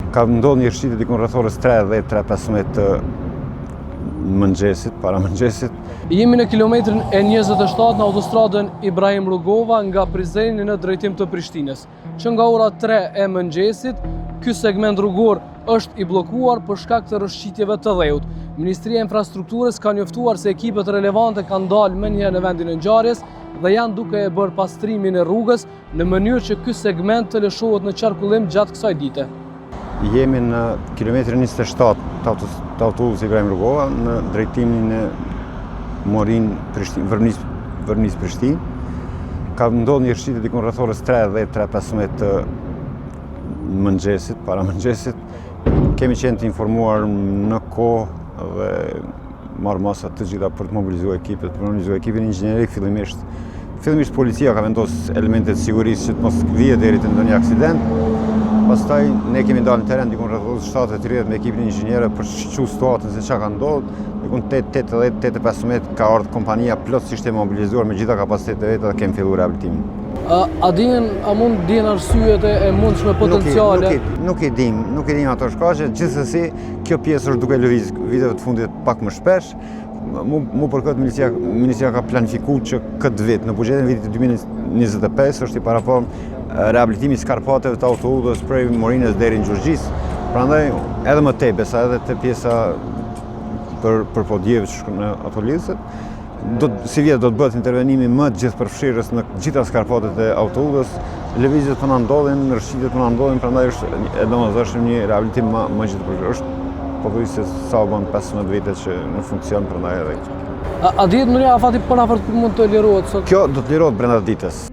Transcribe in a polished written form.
Ka ndodhur një rëshqitje diku rreth orës 3:10-3:15 të mëngjesit, para mëngjesit. Jemi në kilometrin e 27 në autostradën Ibrahim Rugova nga Prizreni në drejtim të Prishtinës, që nga ora 3 e mëngjesit, ky segment rrugor është i bllokuar për shkak të rrëshqitjeve të dheut. Ministria e Infrastrukturës ka njoftuar se ekipet relevante kanë dalë menjëherë në vendin e ngjarjes dhe janë duke e bërë pastrimin e rrugës në mënyrë që ky segment të lëshohet në qarkullim gjatë kësaj dite. Jemi në kilometrin 27 të autobusit Ibrahim Rugova në drejtimin e Morin Vërnis Prishtinë. Ka ndodhur një rëshqitje diku rreth orës 3:10-3:15 të mëngjesit, para mëngjesit. Kemi qenë të informuar në kohë dhe marrë masa të gjitha për të mobilizuar ekipet, për të mobilizuar ekipin inxhinierik. Fillimisht policia ka vendosur elementet sigurisë që të mos vijë deri te ndonjë aksident. Pastaj ne kemi dalë në teren diku rreth orës 7:30 me ekipin inxhinierë për të shqyqur situatën se çka ka ndodhur. Diku 8:15 ka ardhur kompania plotësisht e mobilizuar me gjitha kapacitetet e veta dhe kemi filluar rehabilitimin. A mund dihen arsyet e mundshme potenciale? Nuk i dim ato shkaqe, gjithsesi kjo pjesë është duke lëviz viteve të fundit pak më shpesh. Mu për këtë ministria ka planifikuar që këtë vit, në buxhetin e vitit 2025 është i paraportur rehabilitimi i skarpateve të autoudhës prej Morinës deri në Gjurgjis. Prandaj edhe më tej besa edhe te pjesa për podjeve që shkon në ato lidhse. Si vjetë do të bëhet intervenimi më gjithëpërfshirës në gjitha skarpatet e autoudhës, lëvizjet po na ndodhin, rrëshqitjet po na ndodhin, prandaj është e domosdoshme një rehabilitim më gjithëpërfshirë. Është pothuajse sa u bën 15 vite që në funksion, prandaj edhe. A dihet ndonjë afati për afër mund të lirohet sot? Kjo do të lirohet brenda ditës.